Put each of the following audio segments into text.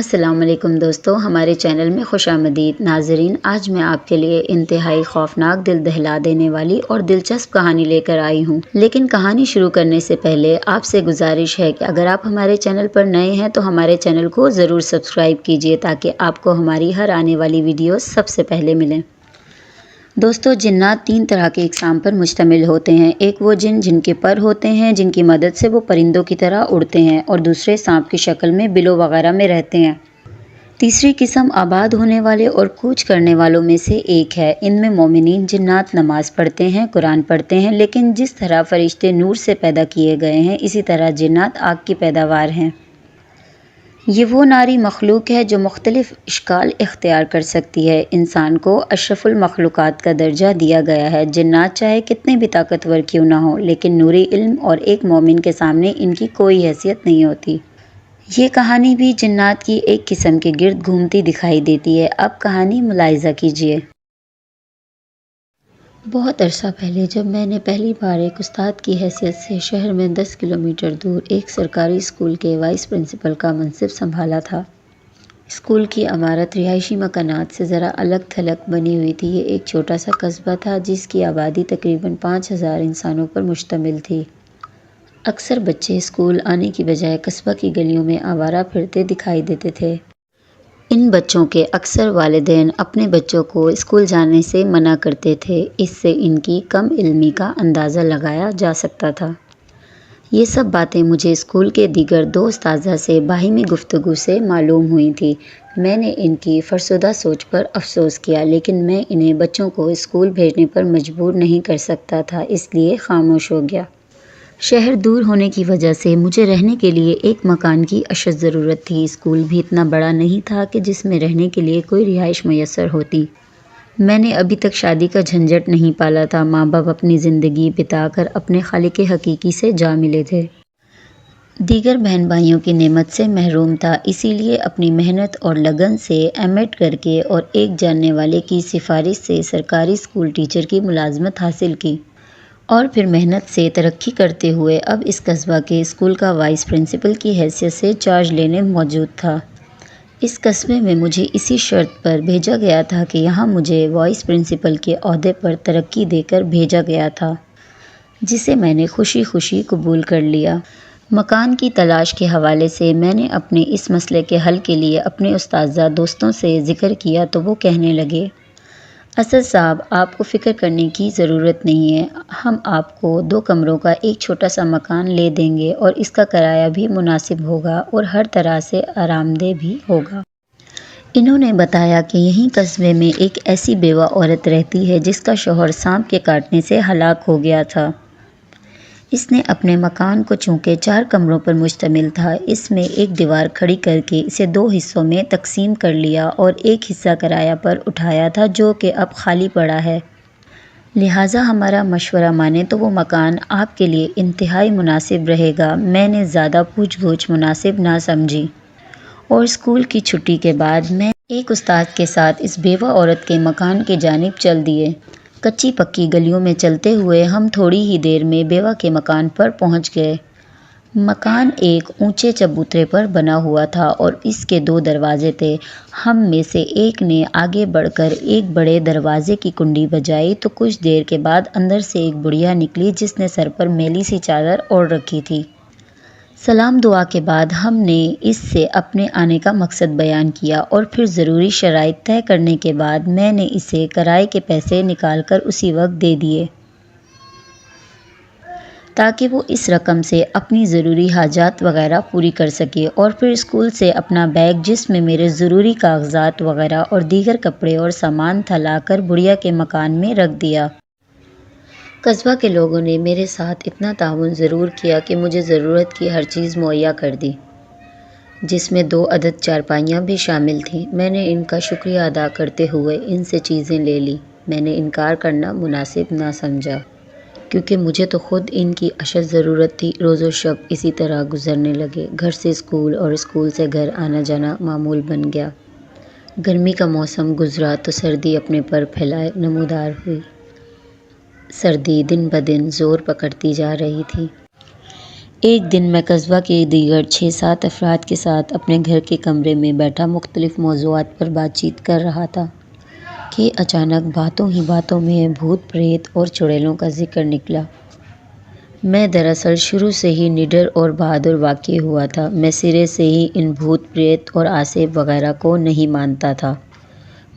السلام علیکم دوستو، ہمارے چینل میں خوش آمدید ناظرین۔ آج میں آپ کے لیے انتہائی خوفناک، دل دہلا دینے والی اور دلچسپ کہانی لے کر آئی ہوں۔ لیکن کہانی شروع کرنے سے پہلے آپ سے گزارش ہے کہ اگر آپ ہمارے چینل پر نئے ہیں تو ہمارے چینل کو ضرور سبسکرائب کیجیے تاکہ آپ کو ہماری ہر آنے والی ویڈیوز سب سے پہلے ملیں۔ دوستو، جنات تین طرح کے اقسام پر مشتمل ہوتے ہیں۔ ایک وہ جن کے پر ہوتے ہیں، جن کی مدد سے وہ پرندوں کی طرح اڑتے ہیں، اور دوسرے سانپ کی شکل میں بلوں وغیرہ میں رہتے ہیں۔ تیسری قسم آباد ہونے والے اور کوچ کرنے والوں میں سے ایک ہے۔ ان میں مومنین جنات نماز پڑھتے ہیں، قرآن پڑھتے ہیں، لیکن جس طرح فرشتے نور سے پیدا کیے گئے ہیں، اسی طرح جنات آگ کی پیداوار ہیں۔ یہ وہ ناری مخلوق ہے جو مختلف اشکال اختیار کر سکتی ہے۔ انسان کو اشرف المخلوقات کا درجہ دیا گیا ہے۔ جنات چاہے کتنے بھی طاقتور کیوں نہ ہوں، لیکن نوری علم اور ایک مومن کے سامنے ان کی کوئی حیثیت نہیں ہوتی۔ یہ کہانی بھی جنات کی ایک قسم کے گرد گھومتی دکھائی دیتی ہے۔ اب کہانی ملاحظہ کیجیے۔ بہت عرصہ پہلے جب میں نے پہلی بار ایک استاد کی حیثیت سے شہر میں 10 کلومیٹر دور ایک سرکاری اسکول کے وائس پرنسپل کا منصب سنبھالا تھا۔ اسکول کی عمارت رہائشی مکانات سے ذرا الگ تھلگ بنی ہوئی تھی۔ یہ ایک چھوٹا سا قصبہ تھا جس کی آبادی تقریباً 5000 انسانوں پر مشتمل تھی۔ اکثر بچے اسکول آنے کی بجائے قصبہ کی گلیوں میں آوارہ پھرتے دکھائی دیتے تھے۔ ان بچوں کے اکثر والدین اپنے بچوں کو اسکول جانے سے منع کرتے تھے۔ اس سے ان کی کم علمی کا اندازہ لگایا جا سکتا تھا۔ یہ سب باتیں مجھے اسکول کے دیگر دو اساتذہ سے باہمی گفتگو سے معلوم ہوئی تھیں۔ میں نے ان کی فرسودہ سوچ پر افسوس کیا، لیکن میں انہیں بچوں کو اسکول بھیجنے پر مجبور نہیں کر سکتا تھا، اس لیے خاموش ہو گیا۔ شہر دور ہونے کی وجہ سے مجھے رہنے کے لیے ایک مکان کی اشد ضرورت تھی۔ اسکول بھی اتنا بڑا نہیں تھا کہ جس میں رہنے کے لیے کوئی رہائش میسر ہوتی۔ میں نے ابھی تک شادی کا جھنجھٹ نہیں پالا تھا۔ ماں باپ اپنی زندگی بتا کر اپنے خالق حقیقی سے جا ملے تھے۔ دیگر بہن بھائیوں کی نعمت سے محروم تھا، اسی لیے اپنی محنت اور لگن سے ایم ایڈ کر کے اور ایک جاننے والے کی سفارش سے سرکاری اسکول ٹیچر کی ملازمت حاصل کی، اور پھر محنت سے ترقی کرتے ہوئے اب اس قصبہ کے اسکول کا وائس پرنسپل کی حیثیت سے چارج لینے موجود تھا۔ اس قصبے میں مجھے اسی شرط پر بھیجا گیا تھا کہ یہاں مجھے وائس پرنسپل کے عہدے پر ترقی دے کر بھیجا گیا تھا، جسے میں نے خوشی خوشی قبول کر لیا۔ مکان کی تلاش کے حوالے سے میں نے اپنے اس مسئلے کے حل کے لیے اپنے اساتذہ دوستوں سے ذکر کیا تو وہ کہنے لگے، اسد صاحب، آپ کو فکر کرنے کی ضرورت نہیں ہے، ہم آپ کو 2 کمروں کا ایک چھوٹا سا مکان لے دیں گے، اور اس کا کرایہ بھی مناسب ہوگا اور ہر طرح سے آرام دہ بھی ہوگا۔ انہوں نے بتایا کہ یہیں قصبے میں ایک ایسی بیوہ عورت رہتی ہے جس کا شوہر سانپ کے کاٹنے سے ہلاک ہو گیا تھا۔ اس نے اپنے مکان کو چونکہ 4 کمروں پر مشتمل تھا، اس میں ایک دیوار کھڑی کر کے اسے 2 حصوں میں تقسیم کر لیا اور ایک حصہ کرایہ پر اٹھایا تھا جو کہ اب خالی پڑا ہے۔ لہٰذا ہمارا مشورہ مانیں تو وہ مکان آپ کے لیے انتہائی مناسب رہے گا۔ میں نے زیادہ پوچھ گچھ مناسب نہ سمجھی، اور اسکول کی چھٹی کے بعد میں ایک استاد کے ساتھ اس بیوہ عورت کے مکان کی جانب چل دیے۔ کچی پکی گلیوں میں چلتے ہوئے ہم تھوڑی ہی دیر میں بیوہ کے مکان پر پہنچ گئے۔ مکان ایک اونچے چبوترے پر بنا ہوا تھا اور اس کے 2 دروازے تھے۔ ہم میں سے ایک نے آگے بڑھ کر ایک بڑے دروازے کی کنڈی بجائی تو کچھ دیر کے بعد اندر سے ایک بڑھیا نکلی جس نے سر پر میلی سی چادر اوڑھ رکھی تھی۔ سلام دعا کے بعد ہم نے اس سے اپنے آنے کا مقصد بیان کیا، اور پھر ضروری شرائط طے کرنے کے بعد میں نے اسے کرائے کے پیسے نکال کر اسی وقت دے دیے تاکہ وہ اس رقم سے اپنی ضروری حاجات وغیرہ پوری کر سکے، اور پھر اسکول سے اپنا بیگ جس میں میرے ضروری کاغذات وغیرہ اور دیگر کپڑے اور سامان تھا لا کر بڑھیا کے مکان میں رکھ دیا۔ قصبہ کے لوگوں نے میرے ساتھ اتنا تعاون ضرور کیا کہ مجھے ضرورت کی ہر چیز مہیا کر دی، جس میں 2 عدد چارپائیاں بھی شامل تھیں۔ میں نے ان کا شکریہ ادا کرتے ہوئے ان سے چیزیں لے لیں۔ میں نے انکار کرنا مناسب نہ سمجھا، کیونکہ مجھے تو خود ان کی اشد ضرورت تھی۔ روز و شب اسی طرح گزرنے لگے۔ گھر سے اسکول اور اسکول سے گھر آنا جانا معمول بن گیا۔ گرمی کا موسم گزرا تو سردی اپنے پر پھیلائے نمودار ہوئی۔ سردی دن بدن زور پکڑتی جا رہی تھی۔ ایک دن میں قصبہ کے دیگر 6-7 افراد کے ساتھ اپنے گھر کے کمرے میں بیٹھا مختلف موضوعات پر بات چیت کر رہا تھا کہ اچانک باتوں ہی باتوں میں بھوت پریت اور چڑیلوں کا ذکر نکلا۔ میں دراصل شروع سے ہی نڈر اور بہادر واقع ہوا تھا۔ میں سرے سے ہی ان بھوت پریت اور آسیب وغیرہ کو نہیں مانتا تھا،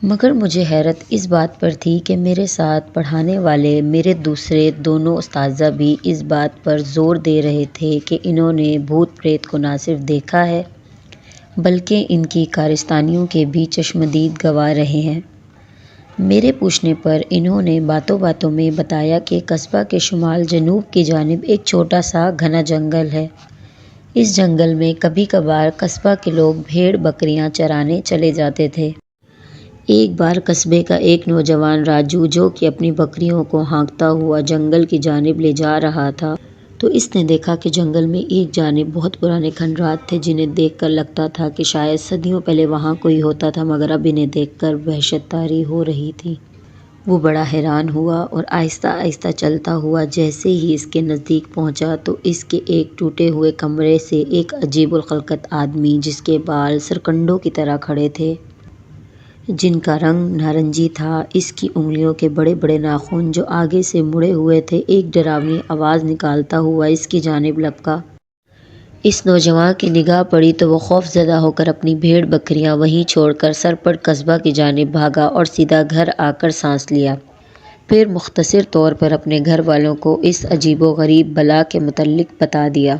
مگر مجھے حیرت اس بات پر تھی کہ میرے ساتھ پڑھانے والے میرے دوسرے دونوں اساتذہ بھی اس بات پر زور دے رہے تھے کہ انہوں نے بھوت پریت کو نہ صرف دیکھا ہے بلکہ ان کی کارستانیوں کے بھی چشمدید گواہ رہے ہیں۔ میرے پوچھنے پر انہوں نے باتوں باتوں میں بتایا کہ قصبہ کے شمال جنوب کی جانب ایک چھوٹا سا گھنا جنگل ہے۔ اس جنگل میں کبھی کبھار قصبہ کے لوگ بھیڑ بکریاں چرانے چلے جاتے تھے۔ ایک بار قصبے کا ایک نوجوان راجو جو کہ اپنی بکریوں کو ہانکتا ہوا جنگل کی جانب لے جا رہا تھا تو اس نے دیکھا کہ جنگل میں ایک جانب بہت پرانے کھنڈرات تھے جنہیں دیکھ کر لگتا تھا کہ شاید صدیوں پہلے وہاں کوئی ہوتا تھا، مگر اب انہیں دیکھ کر وحشت طاری ہو رہی تھی۔ وہ بڑا حیران ہوا اور آہستہ آہستہ چلتا ہوا جیسے ہی اس کے نزدیک پہنچا تو اس کے ایک ٹوٹے ہوئے کمرے سے ایک عجیب الخلقت آدمی جس کے بال سرکنڈوں کی طرح کھڑے تھے، جن کا رنگ نارنجی تھا، اس کی انگلیوں کے بڑے بڑے ناخن جو آگے سے مڑے ہوئے تھے، ایک ڈراؤنی آواز نکالتا ہوا اس کی جانب لپکا۔ اس نوجوان کی نگاہ پڑی تو وہ خوف زدہ ہو کر اپنی بھیڑ بکریاں وہیں چھوڑ کر سرپٹ قصبہ کی جانب بھاگا اور سیدھا گھر آ کر سانس لیا۔ پھر مختصر طور پر اپنے گھر والوں کو اس عجیب و غریب بلا کے متعلق بتا دیا۔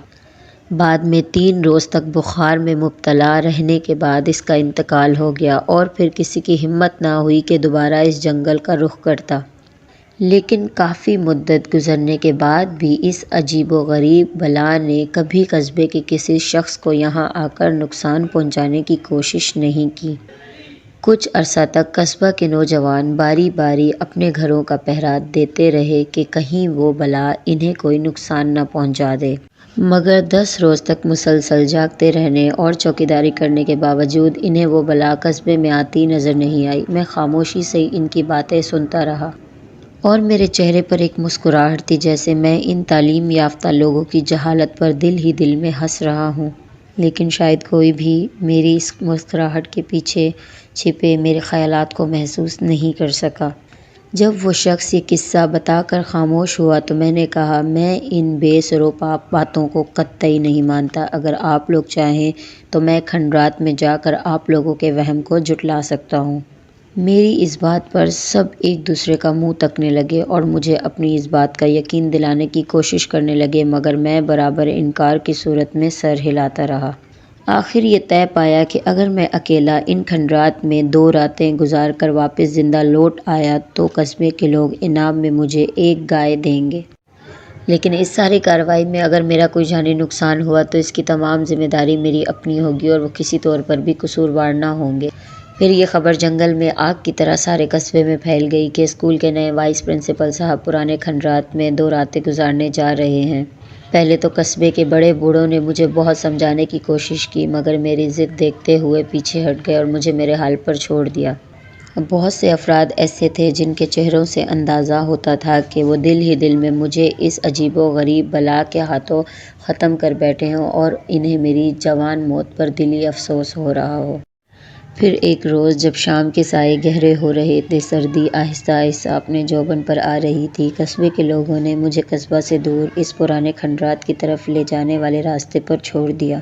بعد میں 3 روز تک بخار میں مبتلا رہنے کے بعد اس کا انتقال ہو گیا اور پھر کسی کی ہمت نہ ہوئی کہ دوبارہ اس جنگل کا رخ کرتا۔ لیکن کافی مدت گزرنے کے بعد بھی اس عجیب و غریب بلا نے کبھی قصبے کے کسی شخص کو یہاں آ کر نقصان پہنچانے کی کوشش نہیں کی۔ کچھ عرصہ تک قصبہ کے نوجوان باری باری اپنے گھروں کا پہرا دیتے رہے کہ کہیں وہ بلا انہیں کوئی نقصان نہ پہنچا دے، مگر 10 روز تک مسلسل جاگتے رہنے اور چوکیداری کرنے کے باوجود انہیں وہ بلا قصبے میں آتی نظر نہیں آئی۔ میں خاموشی سے ان کی باتیں سنتا رہا اور میرے چہرے پر ایک مسکراہٹ تھی، جیسے میں ان تعلیم یافتہ لوگوں کی جہالت پر دل ہی دل میں ہنس رہا ہوں، لیکن شاید کوئی بھی میری اس مسکراہٹ کے پیچھے چھپے میرے خیالات کو محسوس نہیں کر سکا۔ جب وہ شخص یہ قصہ بتا کر خاموش ہوا تو میں نے کہا، میں ان بے سر و پا باتوں کو قطعی نہیں مانتا۔ اگر آپ لوگ چاہیں تو میں کھنڈرات میں جا کر آپ لوگوں کے وہم کو جھٹلا سکتا ہوں۔ میری اس بات پر سب ایک دوسرے کا منہ تکنے لگے اور مجھے اپنی اس بات کا یقین دلانے کی کوشش کرنے لگے، مگر میں برابر انکار کی صورت میں سر ہلاتا رہا۔ آخر یہ طے پایا کہ اگر میں اکیلا ان کھنڈرات میں 2 راتیں گزار کر واپس زندہ لوٹ آیا تو قصبے کے لوگ انعام میں مجھے ایک گائے دیں گے، لیکن اس ساری کارروائی میں اگر میرا کوئی جانی نقصان ہوا تو اس کی تمام ذمہ داری میری اپنی ہوگی اور وہ کسی طور پر بھی قصوروار نہ ہوں گے۔ پھر یہ خبر جنگل میں آگ کی طرح سارے قصبے میں پھیل گئی کہ اسکول کے نئے وائس پرنسپل صاحب پرانے کھنڈرات میں 2 راتیں گزارنے جا رہے ہیں۔ پہلے تو قصبے کے بڑے بوڑھوں نے مجھے بہت سمجھانے کی کوشش کی، مگر میری ضد دیکھتے ہوئے پیچھے ہٹ گئے اور مجھے میرے حال پر چھوڑ دیا۔ بہت سے افراد ایسے تھے جن کے چہروں سے اندازہ ہوتا تھا کہ وہ دل ہی دل میں مجھے اس عجیب و غریب بلا کے ہاتھوں ختم کر بیٹھے ہوں اور انہیں میری جوان موت پر دلی افسوس ہو رہا ہو۔ پھر ایک روز جب شام کے سائے گہرے ہو رہے تھے، سردی آہستہ آہستہ اپنے جوبن پر آ رہی تھی، قصبے کے لوگوں نے مجھے قصبہ سے دور اس پرانے کھنڈرات کی طرف لے جانے والے راستے پر چھوڑ دیا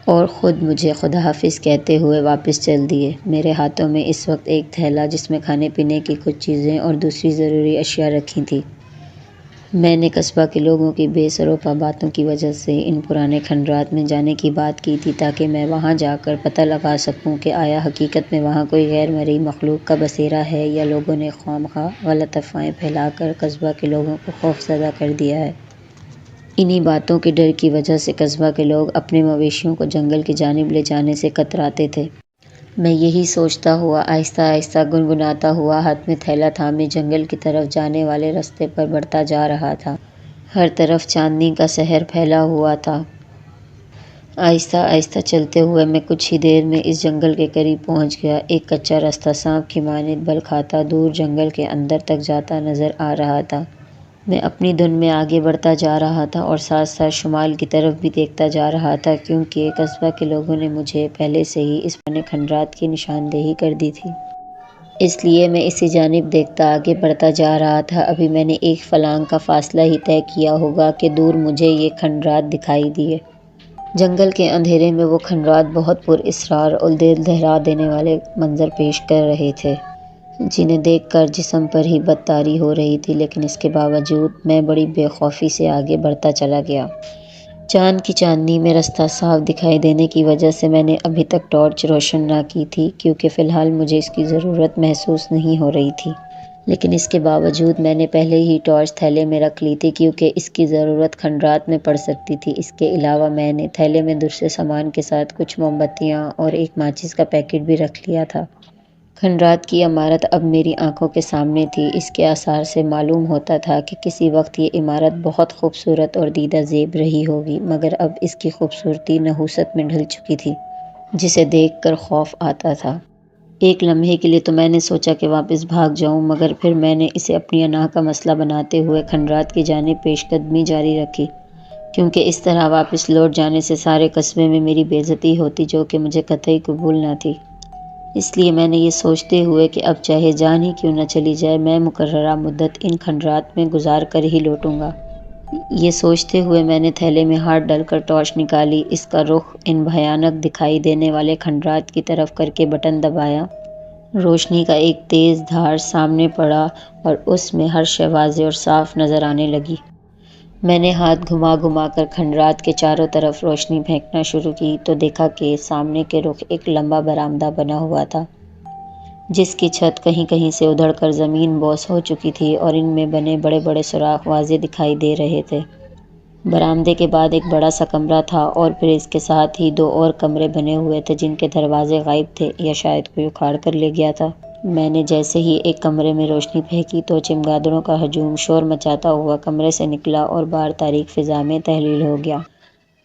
اور خود مجھے خدا حافظ کہتے ہوئے واپس چل دیے۔ میرے ہاتھوں میں اس وقت ایک تھیلا جس میں کھانے پینے کی کچھ چیزیں اور دوسری ضروری اشیاء رکھی تھیں۔ میں نے قصبہ کے لوگوں کی بے سر و پا باتوں کی وجہ سے ان پرانے کھنڈرات میں جانے کی بات کی تھی تاکہ میں وہاں جا کر پتہ لگا سکوں کہ آیا حقیقت میں وہاں کوئی غیر مرئی مخلوق کا بسیرا ہے یا لوگوں نے خواہ غلط افواہیں پھیلا کر قصبہ کے لوگوں کو خوف زدہ کر دیا ہے۔ انہی باتوں کے ڈر کی وجہ سے قصبہ کے لوگ اپنے مویشیوں کو جنگل کی جانب لے جانے سے کتراتے تھے۔ میں یہی سوچتا ہوا آہستہ آہستہ گنگناتا ہوا ہاتھ میں تھیلا تھامے جنگل کی طرف جانے والے راستے پر بڑھتا جا رہا تھا۔ ہر طرف چاندنی کا سحر پھیلا ہوا تھا۔ آہستہ آہستہ چلتے ہوئے میں کچھ ہی دیر میں اس جنگل کے قریب پہنچ گیا۔ ایک کچا راستہ سانپ کی مانند بل کھاتا دور جنگل کے اندر تک جاتا نظر آ رہا تھا۔ میں اپنی دھن میں آگے بڑھتا جا رہا تھا اور ساتھ ساتھ شمال کی طرف بھی دیکھتا جا رہا تھا، کیونکہ قصبہ کے لوگوں نے مجھے پہلے سے ہی اس پرانے کھنڈرات کی نشاندہی کر دی تھی۔ اس لیے میں اسی جانب دیکھتا آگے بڑھتا جا رہا تھا۔ ابھی میں نے ایک فلانگ کا فاصلہ ہی طے کیا ہوگا کہ دور مجھے یہ کھنڈرات دکھائی دیے۔ جنگل کے اندھیرے میں وہ کھنڈرات بہت پر اسرار اور دل دہلا دینے والے منظر پیش کر رہے تھے، جنہیں دیکھ کر جسم پر ہی بد طاری ہو رہی تھی، لیکن اس کے باوجود میں بڑی بے خوفی سے آگے بڑھتا چلا گیا۔ چاند کی چاندنی میں رستہ صاف دکھائی دینے کی وجہ سے میں نے ابھی تک ٹارچ روشن نہ کی تھی، کیونکہ فی الحال مجھے اس کی ضرورت محسوس نہیں ہو رہی تھی۔ لیکن اس کے باوجود میں نے پہلے ہی ٹارچ تھیلے میں رکھ لی تھی، کیونکہ اس کی ضرورت کھنڈرات میں پڑ سکتی تھی۔ اس کے علاوہ میں نے تھیلے میں دوسرے سامان کے ساتھ کچھ موم بتیاں اور ایک ماچس کا پیکٹ بھی رکھ لیا تھا۔ کھنڈرات کی عمارت اب میری آنکھوں کے سامنے تھی۔ اس کے آثار سے معلوم ہوتا تھا کہ کسی وقت یہ عمارت بہت خوبصورت اور دیدہ زیب رہی ہوگی، مگر اب اس کی خوبصورتی نحوست میں ڈھل چکی تھی، جسے دیکھ کر خوف آتا تھا۔ ایک لمحے کے لیے تو میں نے سوچا کہ واپس بھاگ جاؤں، مگر پھر میں نے اسے اپنی انا کا مسئلہ بناتے ہوئے کھنڈرات کی جانب پیش قدمی جاری رکھی، کیونکہ اس طرح واپس لوٹ جانے سے سارے قصبے میں میری بے عزتی ہوتی، جو کہ مجھے قطعی قبول نہ تھی۔ اس لیے میں نے یہ سوچتے ہوئے کہ اب چاہے جان ہی کیوں نہ چلی جائے، میں مقررہ مدت ان کھنڈرات میں گزار کر ہی لوٹوں گا۔ یہ سوچتے ہوئے میں نے تھیلے میں ہاتھ ڈال کر ٹارچ نکالی، اس کا رخ ان بھیانک دکھائی دینے والے کھنڈرات کی طرف کر کے بٹن دبایا۔ روشنی کا ایک تیز دھار سامنے پڑا اور اس میں ہر شے واضح اور صاف نظر آنے لگی۔ میں نے ہاتھ گھما گھما کر کھنڈرات کے چاروں طرف روشنی پھینکنا شروع کی تو دیکھا کہ سامنے کے رخ ایک لمبا برآمدہ بنا ہوا تھا، جس کی چھت کہیں کہیں سے ادھڑ کر زمین بوس ہو چکی تھی اور ان میں بنے بڑے بڑے سوراخ واضح دکھائی دے رہے تھے۔ برآمدے کے بعد ایک بڑا سا کمرہ تھا اور پھر اس کے ساتھ ہی دو اور کمرے بنے ہوئے تھے، جن کے دروازے غائب تھے یا شاید کوئی اکھاڑ کر لے گیا تھا۔ میں نے جیسے ہی ایک کمرے میں روشنی پھینکی تو چمگادڑوں کا ہجوم شور مچاتا ہوا کمرے سے نکلا اور باہر تاریک فضا میں تحلیل ہو گیا۔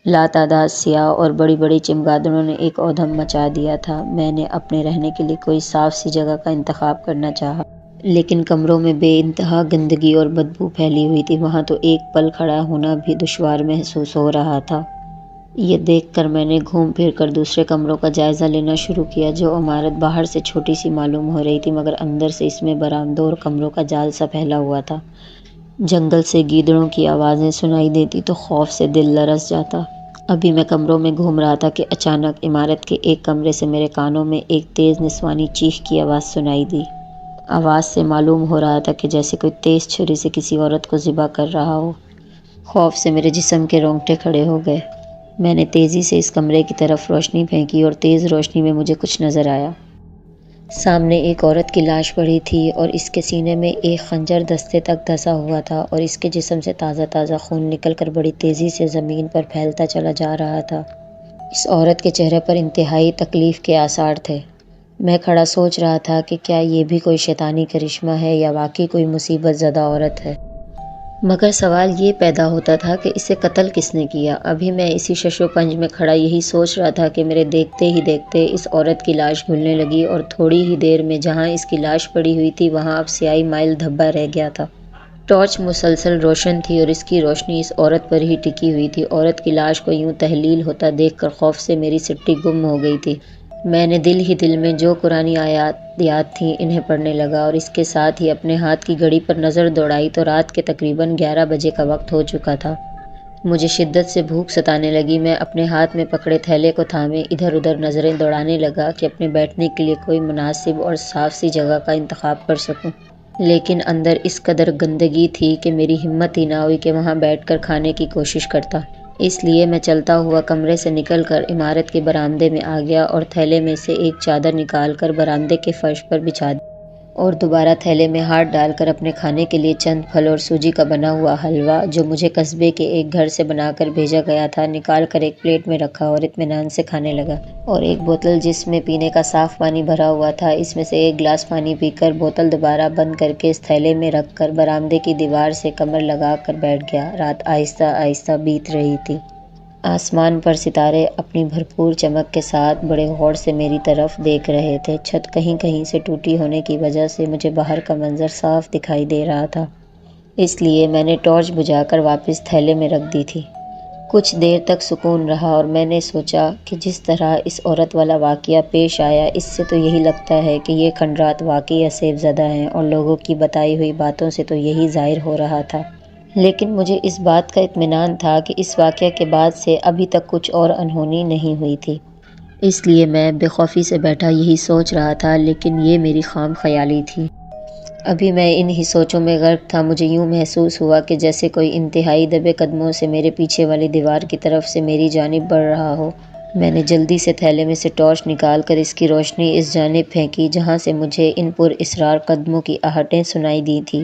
لاتعداد سیاہ اور بڑی بڑی چمگادڑوں نے ایک اودھم مچا دیا تھا۔ میں نے اپنے رہنے کے لیے کوئی صاف سی جگہ کا انتخاب کرنا چاہا، لیکن کمروں میں بے انتہا گندگی اور بدبو پھیلی ہوئی تھی۔ وہاں تو ایک پل کھڑا ہونا بھی دشوار محسوس ہو رہا تھا۔ یہ دیکھ کر میں نے گھوم پھر کر دوسرے کمروں کا جائزہ لینا شروع کیا، جو عمارت باہر سے چھوٹی سی معلوم ہو رہی تھی، مگر اندر سے اس میں برآمدوں اور کمروں کا جال سا پھیلا ہوا تھا۔ جنگل سے گیدڑوں کی آوازیں سنائی دیتی تو خوف سے دل لرز جاتا۔ ابھی میں کمروں میں گھوم رہا تھا کہ اچانک عمارت کے ایک کمرے سے میرے کانوں میں ایک تیز نسوانی چیخ کی آواز سنائی دی۔ آواز سے معلوم ہو رہا تھا کہ جیسے کوئی تیز چھری سے کسی عورت کو ذبح کر رہا ہو۔ خوف سے میرے جسم کے رونگٹے کھڑے ہو گئے۔ میں نے تیزی سے اس کمرے کی طرف روشنی پھینکی اور تیز روشنی میں مجھے کچھ نظر آیا۔ سامنے ایک عورت کی لاش پڑی تھی اور اس کے سینے میں ایک خنجر دستے تک دھسا ہوا تھا اور اس کے جسم سے تازہ تازہ خون نکل کر بڑی تیزی سے زمین پر پھیلتا چلا جا رہا تھا۔ اس عورت کے چہرے پر انتہائی تکلیف کے آثار تھے۔ میں کھڑا سوچ رہا تھا کہ کیا یہ بھی کوئی شیطانی کرشمہ ہے یا واقعی کوئی مصیبت زدہ عورت ہے، مگر سوال یہ پیدا ہوتا تھا کہ اسے قتل کس نے کیا۔ ابھی میں اسی شش و پنج میں کھڑا یہی سوچ رہا تھا کہ میرے دیکھتے ہی دیکھتے اس عورت کی لاش گھلنے لگی اور تھوڑی ہی دیر میں جہاں اس کی لاش پڑی ہوئی تھی وہاں اب سیاہی مائل دھبا رہ گیا تھا۔ ٹارچ مسلسل روشن تھی اور اس کی روشنی اس عورت پر ہی ٹکی ہوئی تھی۔ عورت کی لاش کو یوں تحلیل ہوتا دیکھ کر خوف سے میری سٹی گم ہو گئی تھی۔ میں نے دل ہی دل میں جو قرآنی آیات یاد تھیں انہیں پڑھنے لگا اور اس کے ساتھ ہی اپنے ہاتھ کی گھڑی پر نظر دوڑائی تو رات کے تقریباً 11 بجے کا وقت ہو چکا تھا۔ مجھے شدت سے بھوک ستانے لگی۔ میں اپنے ہاتھ میں پکڑے تھیلے کو تھامے ادھر ادھر نظریں دوڑانے لگا کہ اپنے بیٹھنے کے لیے کوئی مناسب اور صاف سی جگہ کا انتخاب کر سکوں، لیکن اندر اس قدر گندگی تھی کہ میری ہمت ہی نہ ہوئی کہ وہاں بیٹھ کر کھانے کی کوشش کرتا۔ اس لیے میں چلتا ہوا کمرے سے نکل کر عمارت کے برآمدے میں آ گیا اور تھیلے میں سے ایک چادر نکال کر برآمدے کے فرش پر بچھا دی اور دوبارہ تھیلے میں ہاتھ ڈال کر اپنے کھانے کے لیے چند پھل اور سوجی کا بنا ہوا حلوہ، جو مجھے قصبے کے ایک گھر سے بنا کر بھیجا گیا تھا، نکال کر ایک پلیٹ میں رکھا اور اطمینان سے کھانے لگا۔ اور ایک بوتل جس میں پینے کا صاف پانی بھرا ہوا تھا، اس میں سے ایک گلاس پانی پی کر بوتل دوبارہ بند کر کے اس تھیلے میں رکھ کر برآمدے کی دیوار سے کمر لگا کر بیٹھ گیا۔ رات آہستہ آہستہ بیت رہی تھی۔ آسمان پر ستارے اپنی بھرپور چمک کے ساتھ بڑے غور سے میری طرف دیکھ رہے تھے۔ چھت کہیں کہیں سے ٹوٹی ہونے کی وجہ سے مجھے باہر کا منظر صاف دکھائی دے رہا تھا۔ اس لیے میں نے ٹارچ بجھا کر واپس تھیلے میں رکھ دی تھی۔ کچھ دیر تک سکون رہا اور میں نے سوچا کہ جس طرح اس عورت والا واقعہ پیش آیا، اس سے تو یہی لگتا ہے کہ یہ کھنڈرات واقعی اسیف زدہ ہیں، اور لوگوں کی بتائی ہوئی باتوں سے تو یہی ظاہر ہو رہا تھا۔ لیکن مجھے اس بات کا اطمینان تھا کہ اس واقعہ کے بعد سے ابھی تک کچھ اور انہونی نہیں ہوئی تھی۔ اس لیے میں بے خوفی سے بیٹھا یہی سوچ رہا تھا، لیکن یہ میری خام خیالی تھی۔ ابھی میں ان ہی سوچوں میں غرق تھا، مجھے یوں محسوس ہوا کہ جیسے کوئی انتہائی دبے قدموں سے میرے پیچھے والی دیوار کی طرف سے میری جانب بڑھ رہا ہو۔ میں نے جلدی سے تھیلے میں سے ٹارچ نکال کر اس کی روشنی اس جانب پھینکی جہاں سے مجھے ان پر اسرار قدموں کی آہٹیں سنائی دی تھیں،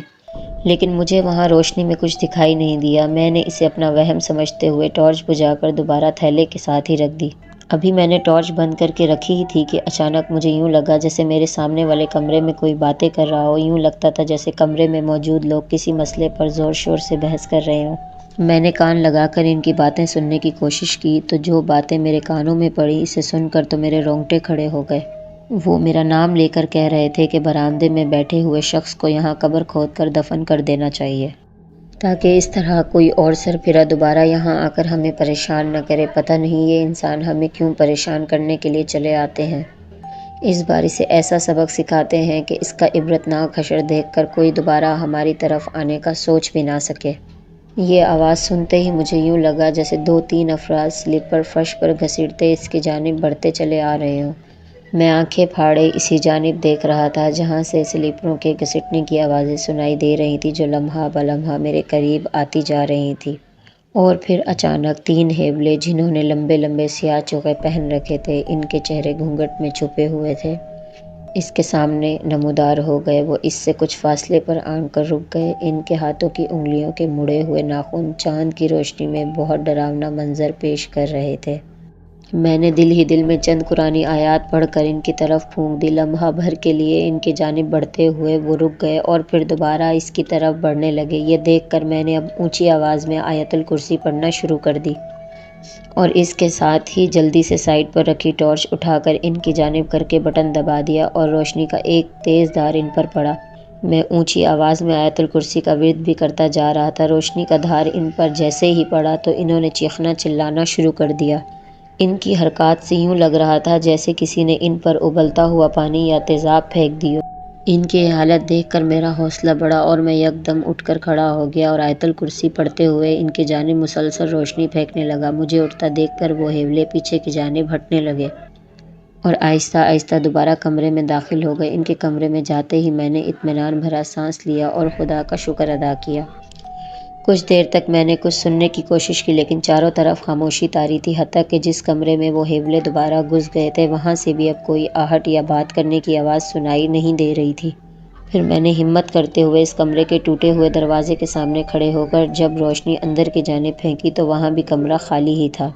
لیکن مجھے وہاں روشنی میں کچھ دکھائی نہیں دیا۔ میں نے اسے اپنا وہم سمجھتے ہوئے ٹارچ بجھا کر دوبارہ تھیلے کے ساتھ ہی رکھ دی۔ ابھی میں نے ٹارچ بند کر کے رکھی ہی تھی کہ اچانک مجھے یوں لگا جیسے میرے سامنے والے کمرے میں کوئی باتیں کر رہا ہو۔ یوں لگتا تھا جیسے کمرے میں موجود لوگ کسی مسئلے پر زور شور سے بحث کر رہے ہوں۔ میں نے کان لگا کر ان کی باتیں سننے کی کوشش کی تو جو باتیں میرے کانوں میں پڑی، اسے سن کر تو میرے رونگٹے کھڑے ہو گئے۔ وہ میرا نام لے کر کہہ رہے تھے کہ برآمدے میں بیٹھے ہوئے شخص کو یہاں قبر کھود کر دفن کر دینا چاہیے، تاکہ اس طرح کوئی اور سرفرا دوبارہ یہاں آ کر ہمیں پریشان نہ کرے۔ پتہ نہیں یہ انسان ہمیں کیوں پریشان کرنے کے لیے چلے آتے ہیں۔ اس بار اسے ایسا سبق سکھاتے ہیں کہ اس کا عبرتناک حشر دیکھ کر کوئی دوبارہ ہماری طرف آنے کا سوچ بھی نہ سکے۔ یہ آواز سنتے ہی مجھے یوں لگا جیسے 2-3 افراد سلیپر فرش پر گھسیٹتے اس کی جانب بڑھتے چلے آ رہے ہوں۔ میں آنکھیں پھاڑے اسی جانب دیکھ رہا تھا جہاں سے سلیپروں کے گھسٹنے کی آوازیں سنائی دے رہی تھیں، جو لمحہ بلمحہ میرے قریب آتی جا رہی تھیں۔ اور پھر اچانک 3 ہیبلے جنہوں نے لمبے لمبے سیاہ چوغے پہن رکھے تھے، ان کے چہرے گھونگھٹ میں چھپے ہوئے تھے، اس کے سامنے نمودار ہو گئے۔ وہ اس سے کچھ فاصلے پر آن کر رک گئے۔ ان کے ہاتھوں کی انگلیوں کے مڑے ہوئے ناخن چاند کی روشنی میں بہت ڈراؤنا منظر پیش کر رہے تھے۔ میں نے دل ہی دل میں چند قرآنی آیات پڑھ کر ان کی طرف پھونک دی۔ لمحہ بھر کے لیے ان کی جانب بڑھتے ہوئے وہ رک گئے اور پھر دوبارہ اس کی طرف بڑھنے لگے۔ یہ دیکھ کر میں نے اب اونچی آواز میں آیت الکرسی پڑھنا شروع کر دی اور اس کے ساتھ ہی جلدی سے سائیڈ پر رکھی ٹارچ اٹھا کر ان کی جانب کر کے بٹن دبا دیا اور روشنی کا ایک تیز دھار ان پر پڑا۔ میں اونچی آواز میں آیت الکرسی کا ورد بھی کرتا جا رہا تھا۔ روشنی کا دھار ان پر جیسے ہی پڑا تو انہوں نے چیخنا چلانا شروع کر دیا۔ ان کی حرکات سے یوں لگ رہا تھا جیسے کسی نے ان پر ابلتا ہوا پانی یا تیزاب پھینک دی ہو۔ ان کی یہ حالت دیکھ کر میرا حوصلہ بڑھا اور میں یکدم اٹھ کر کھڑا ہو گیا اور آیت الکرسی پڑھتے ہوئے ان کی جانب مسلسل روشنی پھینکنے لگا۔ مجھے اٹھتا دیکھ کر وہ ہیولے پیچھے کی جانب ہٹنے لگے اور آہستہ آہستہ دوبارہ کمرے میں داخل ہو گئے۔ ان کے کمرے میں جاتے ہی میں نے اطمینان بھرا سانس لیا اور خدا کا شکر ادا کیا۔ کچھ دیر تک میں نے کچھ سننے کی کوشش کی، لیکن چاروں طرف خاموشی طاری تھی۔ حتیٰ کہ جس کمرے میں وہ ہیولے دوبارہ گھس گئے تھے، وہاں سے بھی اب کوئی آہٹ یا بات کرنے کی آواز سنائی نہیں دے رہی تھی۔ پھر میں نے ہمت کرتے ہوئے اس کمرے کے ٹوٹے ہوئے دروازے کے سامنے کھڑے ہو کر جب روشنی اندر کی جانب پھینکی تو وہاں بھی کمرہ خالی ہی تھا۔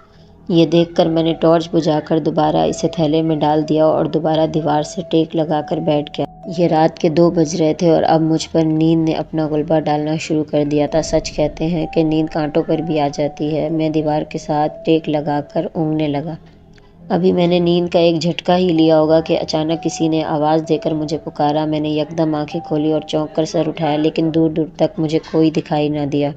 یہ دیکھ کر میں نے ٹارچ بجھا کر دوبارہ اسے تھیلے میں ڈال دیا اور دوبارہ دیوار سے ٹیک لگا کر بیٹھ گیا۔ یہ رات کے 2 بج رہے تھے اور اب مجھ پر نیند نے اپنا غلبہ ڈالنا شروع کر دیا تھا۔ سچ کہتے ہیں کہ نیند کانٹوں پر بھی آ جاتی ہے۔ میں دیوار کے ساتھ ٹیک لگا کر اونگنے لگا۔ ابھی میں نے نیند کا ایک جھٹکا ہی لیا ہوگا کہ اچانک کسی نے آواز دے کر مجھے پکارا۔ میں نے یکدم آنکھیں کھولی اور چونک کر سر اٹھایا، لیکن دور دور تک مجھے کوئی دکھائی نہ دیا۔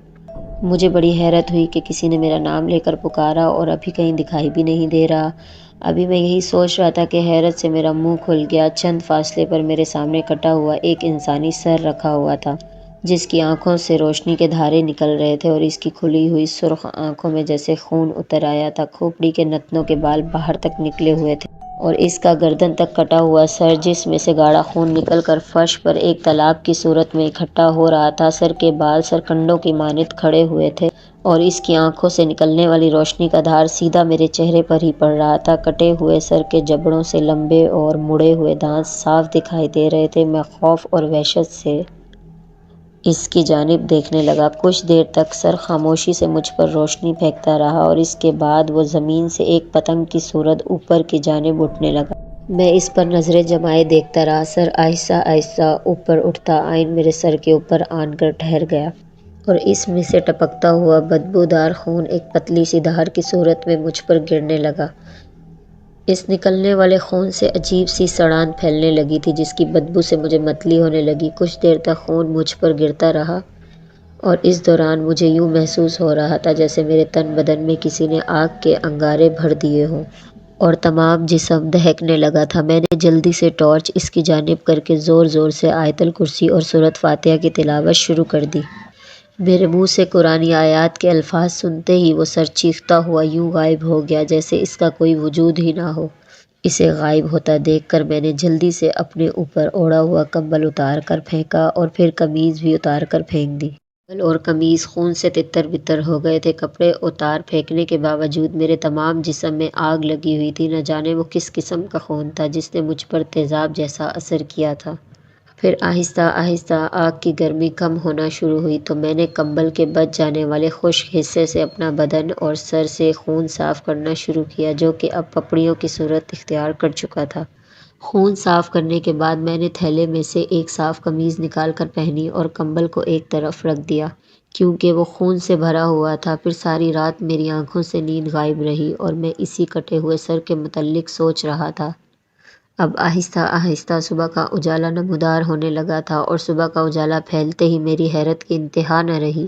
مجھے بڑی حیرت ہوئی کہ کسی نے میرا نام لے کر پکارا اور ابھی کہیں دکھائی بھی نہیں دے رہا۔ ابھی میں یہی سوچ رہا تھا کہ حیرت سے میرا منہ کھل گیا۔ چند فاصلے پر میرے سامنے کٹا ہوا ایک انسانی سر رکھا ہوا تھا، جس کی آنکھوں سے روشنی کے دھارے نکل رہے تھے اور اس کی کھلی ہوئی سرخ آنکھوں میں جیسے خون اتر آیا تھا۔ کھوپڑی کے نتنوں کے بال باہر تک نکلے ہوئے تھے اور اس کا گردن تک کٹا ہوا سر، جس میں سے گاڑھا خون نکل کر فرش پر ایک تالاب کی صورت میں اکٹھا ہو رہا تھا۔ سر کے بال سرکنڈوں کی مانند کھڑے ہوئے تھے اور اس کی آنکھوں سے نکلنے والی روشنی کا دھار سیدھا میرے چہرے پر ہی پڑ رہا تھا۔ کٹے ہوئے سر کے جبڑوں سے لمبے اور مڑے ہوئے دانت صاف دکھائی دے رہے تھے۔ میں خوف اور وحشت سے اس کی جانب دیکھنے لگا۔ کچھ دیر تک سر خاموشی سے مجھ پر روشنی پھینکتا رہا اور اس کے بعد وہ زمین سے ایک پتنگ کی صورت اوپر کی جانب اٹھنے لگا۔ میں اس پر نظریں جمائے دیکھتا رہا۔ سر آہستہ آہستہ اوپر اٹھتا آئین میرے سر کے اوپر آن کر ٹھہر گیا اور اس میں سے ٹپکتا ہوا بدبودار خون ایک پتلی سی دھار کی صورت میں مجھ پر گرنے لگا۔ اس نکلنے والے خون سے عجیب سی سڑان پھیلنے لگی تھی، جس کی بدبو سے مجھے متلی ہونے لگی۔ کچھ دیر تک خون مجھ پر گرتا رہا اور اس دوران مجھے یوں محسوس ہو رہا تھا جیسے میرے تن بدن میں کسی نے آگ کے انگارے بھر دیے ہوں اور تمام جسم دہکنے لگا تھا۔ میں نے جلدی سے ٹارچ اس کی جانب کر کے زور زور سے آیت الکرسی اور سورۃ فاتحہ کی تلاوت شروع کر دی۔ میرے منہ سے قرآنی آیات کے الفاظ سنتے ہی وہ سر چیختا ہوا یوں غائب ہو گیا جیسے اس کا کوئی وجود ہی نہ ہو۔ اسے غائب ہوتا دیکھ کر میں نے جلدی سے اپنے اوپر اوڑھا ہوا کمبل اتار کر پھینکا اور پھر قمیض بھی اتار کر پھینک دی۔ کمبل اور قمیض خون سے تتر بتر ہو گئے تھے۔ کپڑے اتار پھینکنے کے باوجود میرے تمام جسم میں آگ لگی ہوئی تھی۔ نہ جانے وہ کس قسم کا خون تھا جس نے مجھ پر تیزاب جیسا اثر کیا تھا۔ پھر آہستہ آہستہ آگ کی گرمی کم ہونا شروع ہوئی تو میں نے کمبل کے بچ جانے والے خشک حصے سے اپنا بدن اور سر سے خون صاف کرنا شروع کیا جو کہ اب پپڑیوں کی صورت اختیار کر چکا تھا۔ خون صاف کرنے کے بعد میں نے تھیلے میں سے ایک صاف قمیض نکال کر پہنی اور کمبل کو ایک طرف رکھ دیا کیونکہ وہ خون سے بھرا ہوا تھا۔ پھر ساری رات میری آنکھوں سے نیند غائب رہی اور میں اسی کٹے ہوئے سر کے متعلق سوچ رہا تھا۔ اب آہستہ آہستہ صبح کا اجالا نمودار ہونے لگا تھا اور صبح کا اجالا پھیلتے ہی میری حیرت کی انتہا نہ رہی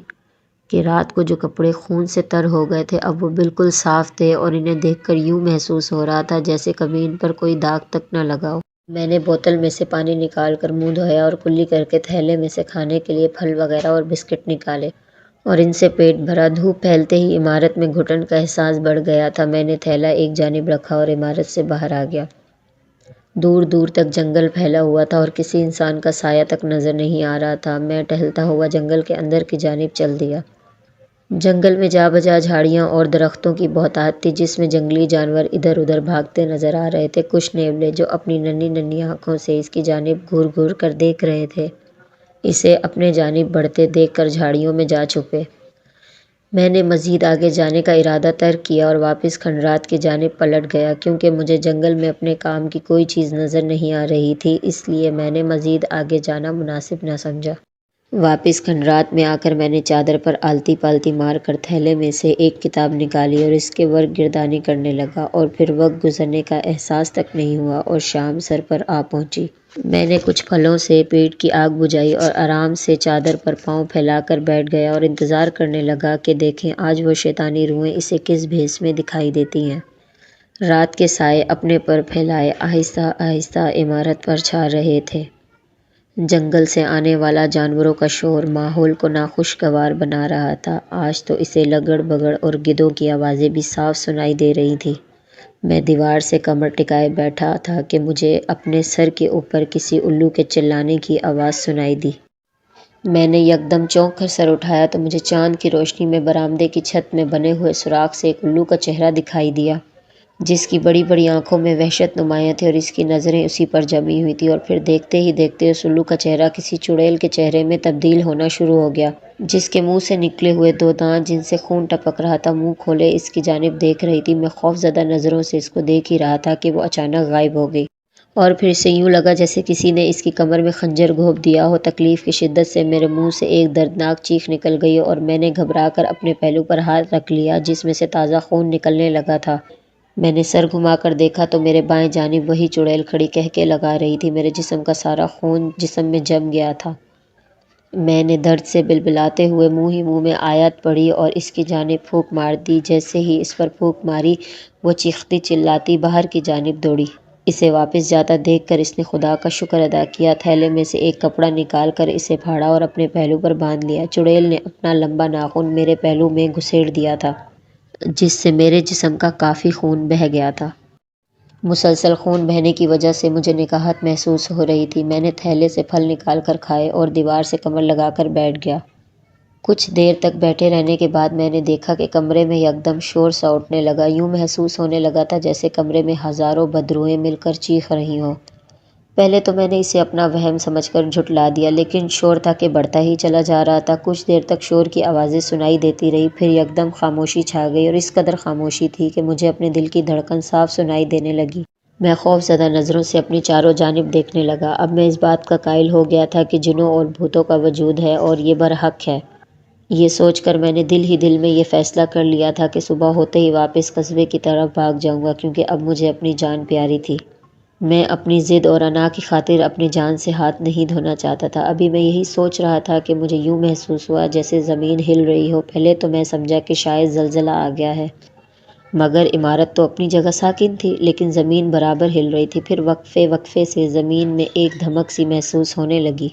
کہ رات کو جو کپڑے خون سے تر ہو گئے تھے اب وہ بالکل صاف تھے اور انہیں دیکھ کر یوں محسوس ہو رہا تھا جیسے کبھی ان پر کوئی داغ تک نہ لگا ہو۔ میں نے بوتل میں سے پانی نکال کر منہ دھویا اور کلی کر کے تھیلے میں سے کھانے کے لیے پھل وغیرہ اور بسکٹ نکالے اور ان سے پیٹ بھرا۔ دھوپ پھیلتے ہی عمارت میں گھٹن کا احساس بڑھ گیا تھا۔ میں نے تھیلا ایک جانب رکھا اور عمارت سے باہر آ گیا۔ دور دور تک جنگل پھیلا ہوا تھا اور کسی انسان کا سایہ تک نظر نہیں آ رہا تھا۔ میں ٹہلتا ہوا جنگل کے اندر کی جانب چل دیا۔ جنگل میں جا بجا جھاڑیاں اور درختوں کی بہتات تھی جس میں جنگلی جانور ادھر ادھر بھاگتے نظر آ رہے تھے۔ کچھ نیولے جو اپنی ننھی ننھی آنکھوں سے اس کی جانب گھور گھور کر دیکھ رہے تھے اسے اپنے جانب بڑھتے دیکھ کر جھاڑیوں میں جا چھپے۔ میں نے مزید آگے جانے کا ارادہ ترک کیا اور واپس کھنڈرات کی جانب پلٹ گیا کیونکہ مجھے جنگل میں اپنے کام کی کوئی چیز نظر نہیں آ رہی تھی، اس لیے میں نے مزید آگے جانا مناسب نہ سمجھا۔ واپس کھنڈرات میں آ کر میں نے چادر پر آلتی پالتی مار کر تھیلے میں سے ایک کتاب نکالی اور اس کے ورق گردانی کرنے لگا اور پھر وقت گزرنے کا احساس تک نہیں ہوا اور شام سر پر آ پہنچی۔ میں نے کچھ پھلوں سے پیٹ کی آگ بجھائی اور آرام سے چادر پر پاؤں پھیلا کر بیٹھ گیا اور انتظار کرنے لگا کہ دیکھیں آج وہ شیطانی روحیں اسے کس بھیس میں دکھائی دیتی ہیں۔ رات کے سائے اپنے پر پھیلائے آہستہ آہستہ عمارت پر چھا رہے تھے۔ جنگل سے آنے والا جانوروں کا شور ماحول کو ناخوشگوار بنا رہا تھا۔ آج تو اسے لگڑ بگڑ اور گدھوں کی آوازیں بھی صاف سنائی دے رہی تھیں۔ میں دیوار سے کمر ٹکائے بیٹھا تھا کہ مجھے اپنے سر کے اوپر کسی الو کے چلانے کی آواز سنائی دی۔ میں نے یکدم چونک کر سر اٹھایا تو مجھے چاند کی روشنی میں برآمدے کی چھت میں بنے ہوئے سوراخ سے ایک الو کا چہرہ دکھائی دیا جس کی بڑی بڑی آنکھوں میں وحشت نمایاں تھی اور اس کی نظریں اسی پر جمی ہوئی تھی اور پھر دیکھتے ہی دیکھتے اس الو کا چہرہ کسی چڑیل کے چہرے میں تبدیل ہونا شروع ہو گیا جس کے منہ سے نکلے ہوئے دو دانت جن سے خون ٹپک رہا تھا منہ کھولے اس کی جانب دیکھ رہی تھی۔ میں خوف زدہ نظروں سے اس کو دیکھ ہی رہا تھا کہ وہ اچانک غائب ہو گئی اور پھر سے یوں لگا جیسے کسی نے اس کی کمر میں خنجر گھونپ دیا ہو۔ تکلیف کی شدت سے میرے منہ سے ایک دردناک چیخ نکل گئی اور میں نے گھبرا کر اپنے پہلو پر ہاتھ رکھ لیا جس میں سے تازہ خون نکلنے لگا تھا۔ میں نے سر گھما کر دیکھا تو میرے بائیں جانب وہی چڑیل کھڑی کہکے لگا رہی تھی۔ میرے جسم کا سارا خون جسم میں جم گیا تھا۔ میں نے درد سے بلبلاتے ہوئے منہ ہی منہ میں آیت پڑھی اور اس کی جانب پھونک مار دی۔ جیسے ہی اس پر پھونک ماری وہ چیختی چلاتی باہر کی جانب دوڑی۔ اسے واپس جاتا دیکھ کر اس نے خدا کا شکر ادا کیا، تھیلے میں سے ایک کپڑا نکال کر اسے پھاڑا اور اپنے پہلو پر باندھ لیا۔ چڑیل نے اپنا لمبا ناخن میرے پہلو میں گھسیڑ دیا تھا جس سے میرے جسم کا کافی خون بہہ گیا تھا۔ مسلسل خون بہنے کی وجہ سے مجھے نکاہت محسوس ہو رہی تھی۔ میں نے تھیلے سے پھل نکال کر کھائے اور دیوار سے کمر لگا کر بیٹھ گیا۔ کچھ دیر تک بیٹھے رہنے کے بعد میں نے دیکھا کہ کمرے میں یکدم شور سا اٹھنے لگا۔ یوں محسوس ہونے لگا تھا جیسے کمرے میں ہزاروں بدروحیں مل کر چیخ رہی ہوں۔ پہلے تو میں نے اسے اپنا وہم سمجھ کر جھٹلا دیا لیکن شور تھا کہ بڑھتا ہی چلا جا رہا تھا۔ کچھ دیر تک شور کی آوازیں سنائی دیتی رہی، پھر یکدم خاموشی چھا گئی اور اس قدر خاموشی تھی کہ مجھے اپنے دل کی دھڑکن صاف سنائی دینے لگی۔ میں خوف زدہ نظروں سے اپنی چاروں جانب دیکھنے لگا۔ اب میں اس بات کا قائل ہو گیا تھا کہ جنوں اور بھوتوں کا وجود ہے اور یہ برحق ہے۔ یہ سوچ کر میں نے دل ہی دل میں یہ فیصلہ کر لیا تھا کہ صبح ہوتے ہی واپس قصبے کی طرف بھاگ جاؤں گا کیونکہ اب مجھے اپنی جان پیاری تھی۔ میں اپنی ضد اور انا کی خاطر اپنی جان سے ہاتھ نہیں دھونا چاہتا تھا۔ ابھی میں یہی سوچ رہا تھا کہ مجھے یوں محسوس ہوا جیسے زمین ہل رہی ہو۔ پہلے تو میں سمجھا کہ شاید زلزلہ آ گیا ہے، مگر عمارت تو اپنی جگہ ساکن تھی، لیکن زمین برابر ہل رہی تھی۔ پھر وقفے وقفے سے زمین میں ایک دھمک سی محسوس ہونے لگی۔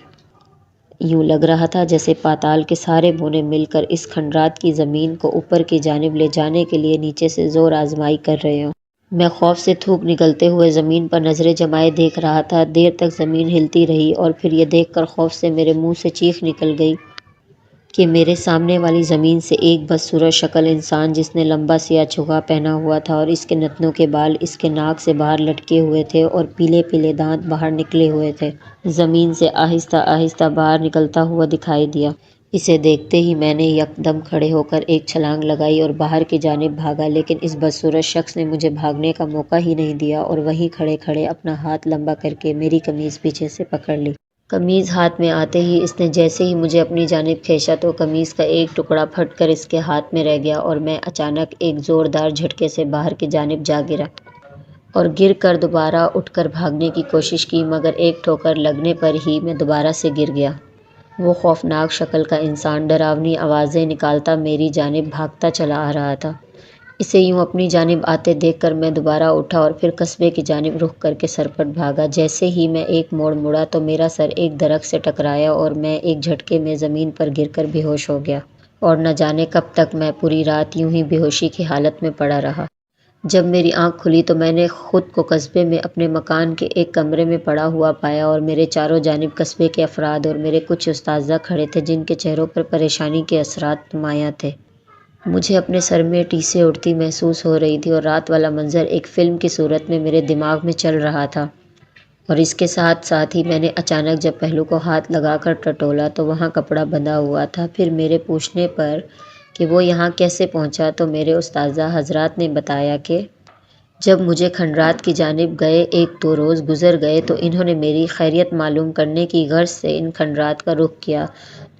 یوں لگ رہا تھا جیسے پاتال کے سارے بونے مل کر اس کھنڈرات کی زمین کو اوپر کی جانب لے جانے کے لیے نیچے سے زور آزمائی کر رہے ہوں۔ میں خوف سے تھوک نکلتے ہوئے زمین پر نظریں جمائے دیکھ رہا تھا۔ دیر تک زمین ہلتی رہی اور پھر یہ دیکھ کر خوف سے میرے منہ سے چیخ نکل گئی کہ میرے سامنے والی زمین سے ایک بدصورت شکل انسان، جس نے لمبا سیاہ چوغا پہنا ہوا تھا اور اس کے نتنوں کے بال اس کے ناک سے باہر لٹکے ہوئے تھے اور پیلے پیلے دانت باہر نکلے ہوئے تھے، زمین سے آہستہ آہستہ باہر نکلتا ہوا دکھائی دیا۔ اسے دیکھتے ہی میں نے یکدم کھڑے ہو کر ایک چھلانگ لگائی اور باہر کی جانب بھاگا، لیکن اس بدصورت شخص نے مجھے بھاگنے کا موقع ہی نہیں دیا اور وہیں کھڑے کھڑے اپنا ہاتھ لمبا کر کے میری قمیض پیچھے سے پکڑ لی۔ قمیض ہاتھ میں آتے ہی اس نے جیسے ہی مجھے اپنی جانب کھینچا تو قمیض کا ایک ٹکڑا پھٹ کر اس کے ہاتھ میں رہ گیا اور میں اچانک ایک زوردار جھٹکے سے باہر کی جانب جا گرا اور گر کر دوبارہ اٹھ کر بھاگنے کی کوشش کی، مگر ایک ٹھوکر لگنے پر ہی میں دوبارہ سے گر گیا۔ وہ خوفناک شکل کا انسان ڈراؤنی آوازیں نکالتا میری جانب بھاگتا چلا آ رہا تھا۔ اسے یوں اپنی جانب آتے دیکھ کر میں دوبارہ اٹھا اور پھر قصبے کی جانب رخ کر کے سرپٹ بھاگا۔ جیسے ہی میں ایک موڑ مڑا تو میرا سر ایک درخت سے ٹکرایا اور میں ایک جھٹکے میں زمین پر گر کر بے ہوش ہو گیا، اور نہ جانے کب تک میں پوری رات یوں ہی بے ہوشی کی حالت میں پڑا رہا۔ جب میری آنکھ کھلی تو میں نے خود کو قصبے میں اپنے مکان کے ایک کمرے میں پڑا ہوا پایا اور میرے چاروں جانب قصبے کے افراد اور میرے کچھ اساتذہ کھڑے تھے، جن کے چہروں پر پریشانی کے اثرات نمایاں تھے۔ مجھے اپنے سر میں ٹیسیں اڑتی محسوس ہو رہی تھی اور رات والا منظر ایک فلم کی صورت میں میرے دماغ میں چل رہا تھا، اور اس کے ساتھ ساتھ ہی میں نے اچانک جب پہلو کو ہاتھ لگا کر ٹٹولا تو وہاں کپڑا بندھا ہوا تھا۔ پھر میرے پوچھنے پر کہ وہ یہاں کیسے پہنچا تو میرے اساتذہ حضرات نے بتایا کہ جب مجھے کھنڈرات کی جانب گئے 1-2 روز گزر گئے تو انہوں نے میری خیریت معلوم کرنے کی غرض سے ان کھنڈرات کا رخ کیا،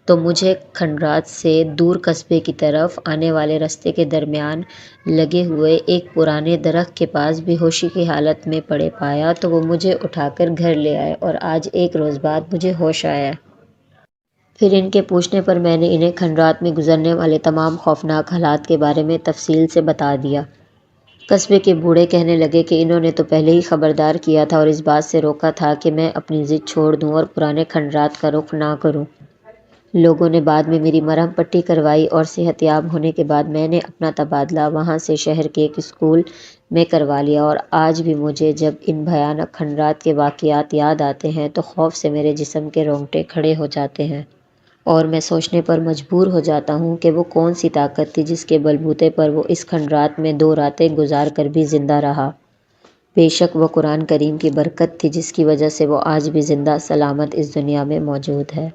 تو مجھے کھنڈرات سے دور قصبے کی طرف آنے والے راستے کے درمیان لگے ہوئے ایک پرانے درخت کے پاس بے ہوشی کی حالت میں پڑے پایا، تو وہ مجھے اٹھا کر گھر لے آئے اور آج 1 روز بعد مجھے ہوش آیا۔ پھر ان کے پوچھنے پر میں نے انہیں کھنڈرات میں گزرنے والے تمام خوفناک حالات کے بارے میں تفصیل سے بتا دیا۔ قصبے کے بوڑھے کہنے لگے کہ انہوں نے تو پہلے ہی خبردار کیا تھا اور اس بات سے روکا تھا کہ میں اپنی ضد چھوڑ دوں اور پرانے کھنڈرات کا رخ نہ کروں۔ لوگوں نے بعد میں میری مرہم پٹی کروائی اور صحت یاب ہونے کے بعد میں نے اپنا تبادلہ وہاں سے شہر کے ایک اسکول میں کروا لیا، اور آج بھی مجھے جب ان بھیانک کھنڈرات کے واقعات یاد آتے ہیں تو خوف سے میرے جسم کے رونگٹے کھڑے ہو جاتے ہیں، اور میں سوچنے پر مجبور ہو جاتا ہوں کہ وہ کون سی طاقت تھی جس کے بلبوتے پر وہ اس کھنڈرات میں 2 راتیں گزار کر بھی زندہ رہا۔ بے شک وہ قرآن کریم کی برکت تھی جس کی وجہ سے وہ آج بھی زندہ سلامت اس دنیا میں موجود ہے۔